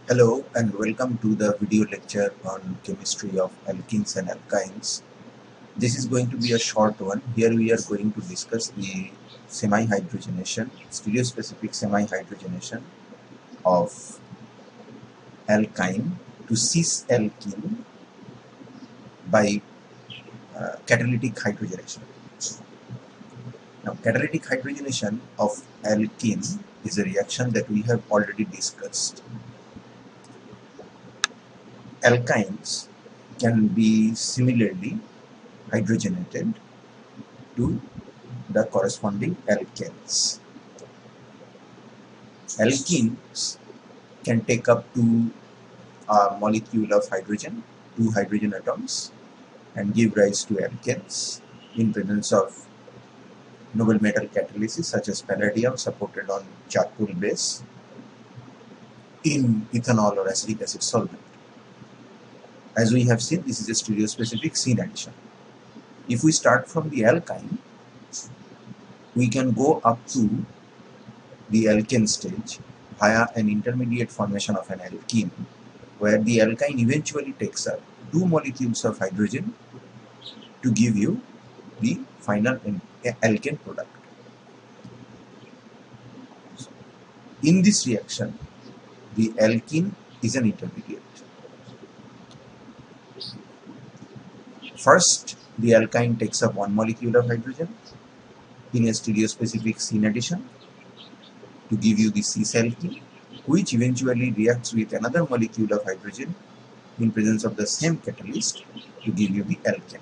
Hello and welcome to the video lecture on chemistry of alkenes and alkynes. This is going to be a short one. Here we are going to discuss the semi-hydrogenation, stereospecific semi-hydrogenation of alkyne to cis-alkene by catalytic hydrogenation. Now, catalytic hydrogenation of alkene is a reaction that we have already discussed. Alkynes can be similarly hydrogenated to the corresponding alkanes. Alkenes can take up to a molecule of hydrogen, 2 hydrogen atoms, and give rise to alkanes in presence of noble metal catalysis such as palladium supported on charcoal base in ethanol or acetic acid solvent. As we have seen, this is a stereospecific scene addition. If we start from the alkyne, we can go up to the alkane stage via an intermediate formation of an alkene, where the alkyne eventually takes up 2 molecules of hydrogen to give you the final alkane product. In this reaction, the alkene is an intermediate. First, the alkyne takes up 1 molecule of hydrogen in a stereospecific scene addition to give you the cis-alkene, which eventually reacts with another molecule of hydrogen in presence of the same catalyst to give you the alkane.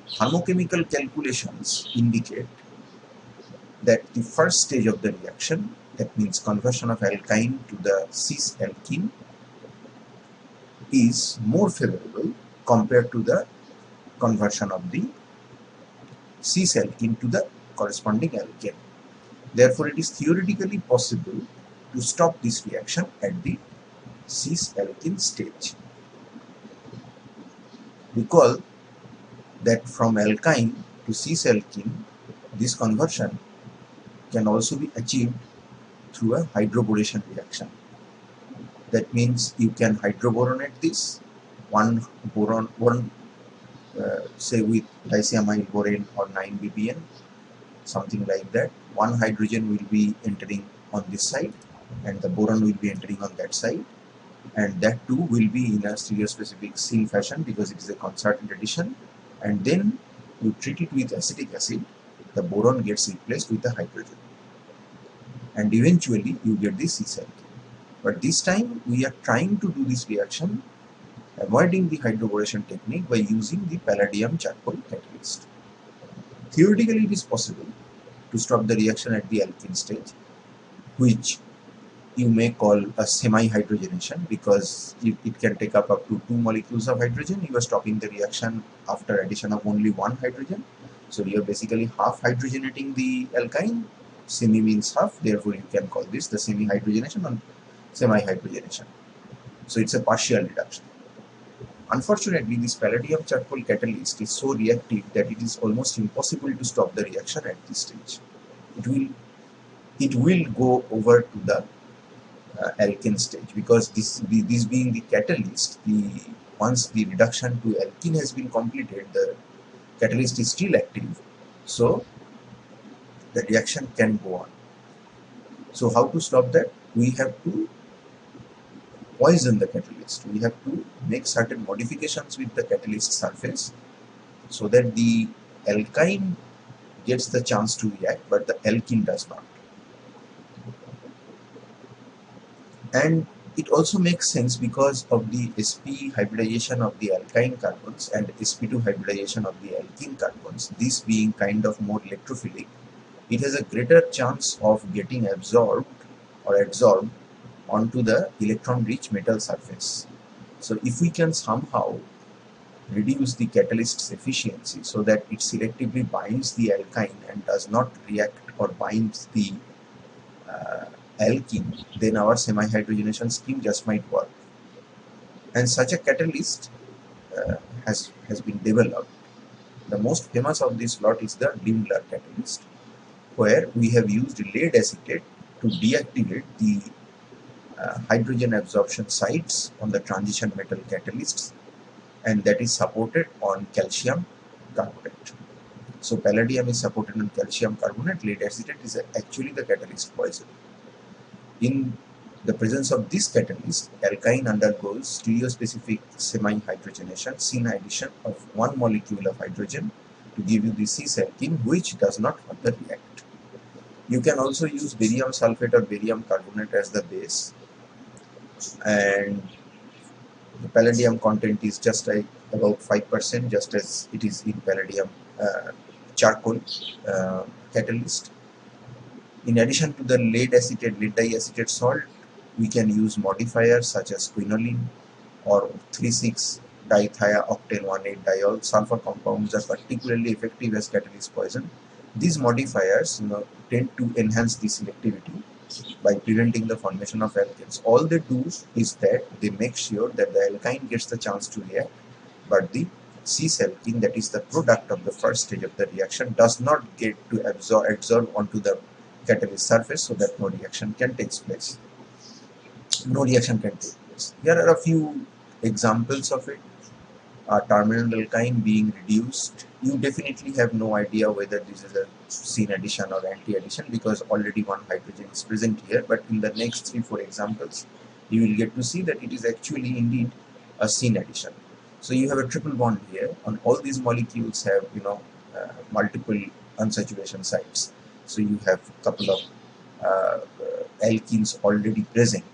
Thermochemical calculations indicate that the first stage of the reaction, that means conversion of alkyne to the cis-alkene, is more favorable compared to the conversion of the cis-alkene to the corresponding alkane. Therefore, it is theoretically possible to stop this reaction at the cis-alkene stage. Recall that from alkyne to cis-alkene, this conversion can also be achieved through a hydroboration reaction. That means you can hydroboronate this, one boron, say with dicyamyl borane or 9 ppn, something like that. One hydrogen will be entering on this side and the boron will be entering on that side, and that too will be in a stereospecific scene fashion because it is a concerted addition, and then you treat it with acetic acid, the boron gets replaced with the hydrogen, and eventually you get the cis-alkene. But this time we are trying to do this reaction avoiding the hydroboration technique by using the palladium charcoal catalyst. Theoretically, it is possible to stop the reaction at the alkene stage, which you may call a semi-hydrogenation because it can take up to 2 molecules of hydrogen. You are stopping the reaction after addition of only 1 hydrogen. So you are basically half hydrogenating the alkyne. Semi means half, therefore you can call this the semi-hydrogenation or semi-hydrogenation. So it's a partial reduction. Unfortunately, this palladium charcoal catalyst is so reactive that it is almost impossible to stop the reaction at this stage. It will go over to the alkene stage because this being the catalyst, once the reduction to alkene has been completed, the catalyst is still active, so the reaction can go on. So how to stop that? We have to poison the catalyst. We have to make certain modifications with the catalyst surface so that the alkyne gets the chance to react but the alkene does not. And it also makes sense because of the sp hybridization of the alkyne carbons and sp2 hybridization of the alkene carbons, this being kind of more electrophilic, it has a greater chance of getting absorbed or adsorbed onto the electron-rich metal surface. So if we can somehow reduce the catalyst's efficiency so that it selectively binds the alkyne and does not react or binds the alkene, then our semi-hydrogenation scheme just might work. And such a catalyst has been developed. The most famous of this lot is the Lindlar catalyst, where we have used lead acetate to deactivate the hydrogen absorption sites on the transition metal catalysts, and that is supported on calcium carbonate. So palladium is supported on calcium carbonate, lead acetate is actually the catalyst poison. In the presence of this catalyst, alkyne undergoes stereospecific semi-hydrogenation, syn addition of one molecule of hydrogen to give you the cis-alkene, which does not further react. You can also use barium sulfate or barium carbonate as the base, and the palladium content is just like about 5%, just as it is in palladium charcoal catalyst. In addition to the lead acetate, lead diacetate salt, we can use modifiers such as quinoline or 3,6-dithiaoctane-1,8 diol. Sulfur compounds are particularly effective as catalyst poison. These modifiers tend to enhance the selectivity by preventing the formation of alkanes. All they do is that they make sure that the alkyne gets the chance to react, but the cis-alkene, that is the product of the first stage of the reaction, does not get to adsorb onto the catalyst surface, so that no reaction can take place. Here are a few examples of it. Terminal alkyne being reduced. You definitely have no idea whether this is a syn addition or anti-addition, because already one hydrogen is present here, but in the next 3-4 examples you will get to see that it is actually indeed a syn addition. So you have a triple bond here, and all these molecules have multiple unsaturation sites. So you have a couple of alkenes already present.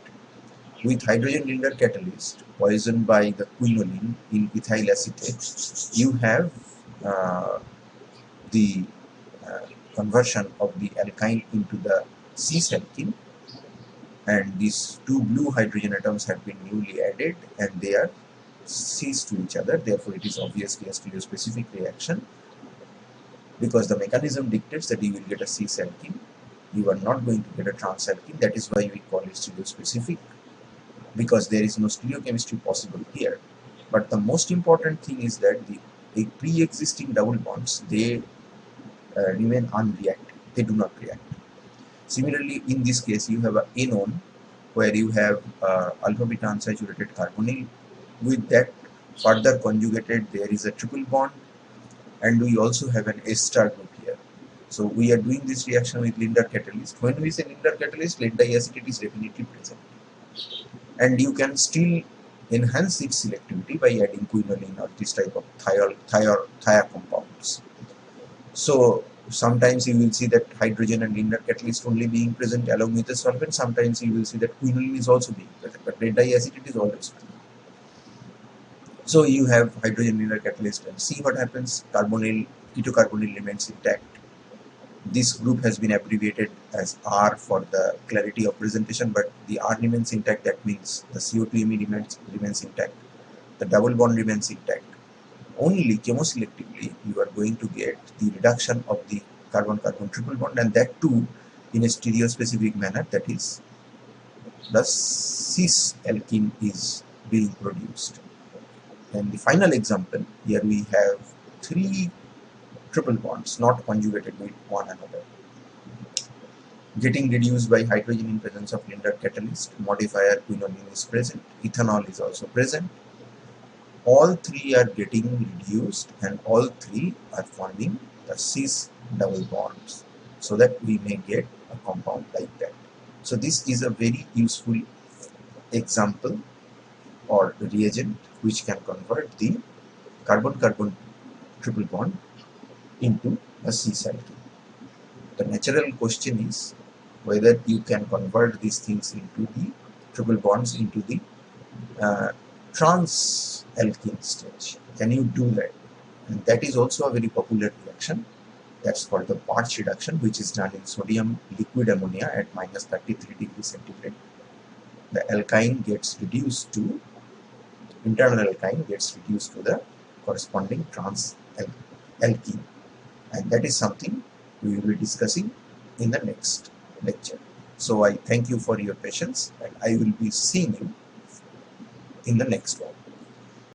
With hydrogen Linder catalyst poisoned by the quinoline in ethyl acetate, you have the conversion of the alkyne into the cis-alkene, and these two blue hydrogen atoms have been newly added and they are cis to each other. Therefore, it is obviously a stereospecific reaction, because the mechanism dictates that you will get a cis-alkene. You are not going to get a trans-alkene. That is why we call it stereospecific, because there is no stereochemistry possible here. But the most important thing is that the pre-existing double bonds, they remain unreactive. They do not react. Similarly, in this case, you have an enone where you have alpha beta unsaturated carbonyl. With that further conjugated, there is a triple bond, and we also have an ester group here. So we are doing this reaction with Linder catalyst. When we say Linder catalyst, lead diacetate is definitely present, and you can still enhance its selectivity by adding quinoline or this type of thia compounds. So sometimes you will see that hydrogen and Linder catalyst only being present along with the solvent. Sometimes you will see that quinoline is also being present, but lead diacetate is always present. So you have hydrogen Linder catalyst, and see what happens. Carbonyl, ketocarbonyl remains intact. This group has been abbreviated as R for the clarity of presentation, but the R remains intact. That means the CO2Me remains intact. The double bond remains intact. Only chemoselectively you are going to get the reduction of the carbon-carbon triple bond, and that too in a stereospecific manner, that is the cis-alkene is being produced. And the final example, here we have 3 triple bonds not conjugated with one another, getting reduced by hydrogen in presence of Linder catalyst. Modifier quinoline is present, ethanol is also present. All 3 are getting reduced, and all 3 are forming the cis double bonds, so that we may get a compound like that. So this is a very useful example or reagent which can convert the carbon-carbon triple bond into a cis-alkene. The natural question is whether you can convert these things into the triple bonds into the trans-alkene stage. Can you do that? And that is also a very popular reaction. That's called the Bartsch reduction, which is done in sodium liquid ammonia at minus 33 degrees centigrade. The alkyne gets reduced to, internal alkyne gets reduced to the corresponding trans-alkene. And that is something we will be discussing in the next lecture. So I thank you for your patience, and I will be seeing you in the next one.